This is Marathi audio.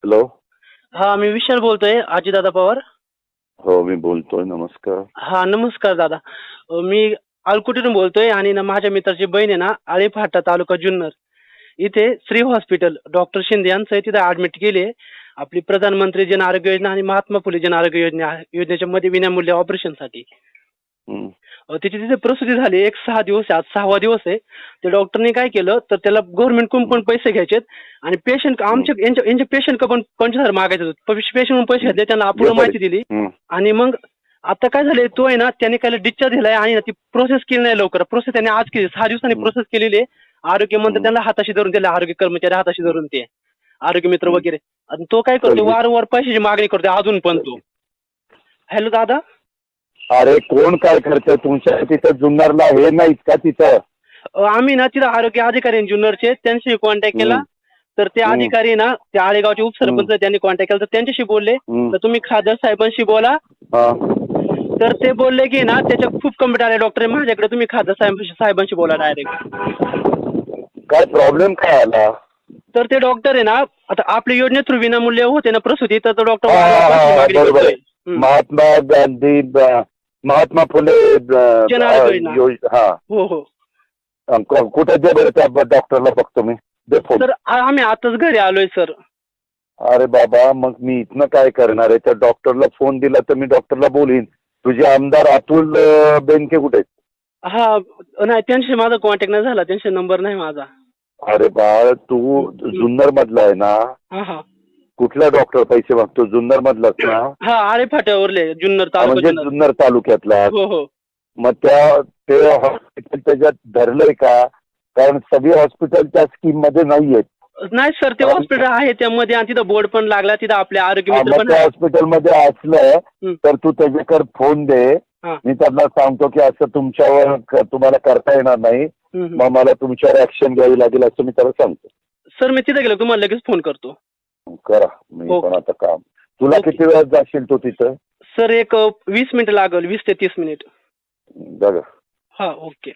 हॅलो. हा, मी विशाल बोलतोय, आजीदादा पवार. हो, मी बोलतोय. नमस्कार. हा, नमस्कार दादा. मी आलकुटीतून बोलतोय आणि ना माझ्या मित्राची बहीण आहे ना, आळीफाटा तालुका जुन्नर इथे श्री हॉस्पिटल डॉक्टर शिंदे यांचं तिथे ऍडमिट केली. आपली प्रधानमंत्री जन आरोग्य योजना आणि महात्मा फुले जन आरोग्य योजनेच्या मध्ये विनामूल्य ऑपरेशनसाठी हं, तिची तिथे प्रसूती झाली. एक 6 दिवस आहे, आज 6वा दिवस आहे. ते डॉक्टरने काय केलं तर त्याला गव्हर्नमेंटकडून पण पैसे घ्यायचेत आणि पेशंट हं. आमच्या यांचे पेशंट पण 25,000 मागायचे होते. पेशंट पैसे घेतले, त्यांना ये अपूर्ण परे. माहिती दिली हं, आणि मग आता काय झालंय, तो आहे ना त्याने काय डिस्चार्ज दिलाय आणि ती प्रोसेस केली नाही लवकर. प्रोसेस त्याने आज केली, 6 दिवसांनी हं, प्रोसेस केलेली आहे. आरोग्य मंत्री हं. त्यांना हाताशी धरून दिले, आरोग्य कर्मचारी हाताशी धरून ते आरोग्य मित्र हं. वगैरे. आणि तो काय करतो, कधी? वारंवार पैशाची मागणी करतो अजून पण तो. हॅलो दादा. अरे कोण काय करतंय तुमच्या तिथं जुन्नरला? हे नाहीत का तिथं? आम्ही ना तिथं आरोग्य अधिकारी जुन्नरचे, त्यांच्याशी कॉन्टॅक्ट केला. हं, तर ते हं, अधिकारी ना त्या आळेगावचे हं, उपसरपंच त्यांनी कॉन्टॅक्ट केला, तर त्यांच्याशी बोलले हं. तर तुम्ही खासदार साहेबांशी बोला. हा. तर ते बोलले की ना त्याच्या खूप कंप्लेंट आले डॉक्टर माझ्याकडे, तुम्ही खासदार साहेबांशी बोला डायरेक्ट. काय प्रॉब्लेम काय आला? तर ते डॉक्टर आहे ना, आता आपल्या योजने थ्रू विनामूल्य होते ना प्रसूती, तर तो डॉक्टर हा, हा, वारंवार पैशाची हा, मागणी बरोबर करतोय. आहे. महात्मा गांधी महात्मा फुले जन आरोग्य योजना. हा. हो हो. कुठे दे बरं त्या डॉक्टरला बघतो मी. दे फोन. सर आम्ही आताच घरी आलोय सर. अरे बाबा, मग मी इथनं काय करणार आहे? त्या डॉक्टरला फोन दिला तर मी डॉक्टरला बोलीन. तुझे आमदार अतुल बेनके कुठे आहेत? हा, नाही त्यांच्याशी माझा कॉन्टॅक्ट नाही झाला, त्यांचा नंबर नाही माझा. अरे बाळ, तू जुन्नर मधला आहे ना? हा हा कुठला डॉक्टर पैसे मागतो? जुन्नर मधलाच ना? हा, आळे फाट्यावरले जुन्नर तालुका म्हणजे जुन्नर. जुन्नर तालुक्यातला. हो हो. मग ते हॉस्पिटल त्याच्यात धरलंय का? कारण सगळी हॉस्पिटल त्या स्कीम मध्ये नाहीयेत. नाही सर, ते हॉस्पिटल आहे त्यामध्ये आणि तिथं बोर्ड पण लागला, तिथं आपले आरोग्य मित्र मग पण त्या आहे. हॉस्पिटलमध्ये असलं हं, तर तू त्याच्याकडे फोन दे. हा, मी त्यांना सांगतो की असं तुमच्यावर तुम्हाला करता येणार नाही, हं, हं. मग मला तुमच्यावर ऍक्शन घ्यावी लागेल असं मी त्याला सांगतो. सर मी तिथे गेलो तुम्हाला लगेच फोन करतो. करा. मी हो. पण आता काम. तुला ओके. किती वेळात जाशील तू तिथं? सर एक 20 मिनिटं लागेल, 20 ते 30 मिनिट. बघा. हा, ओके.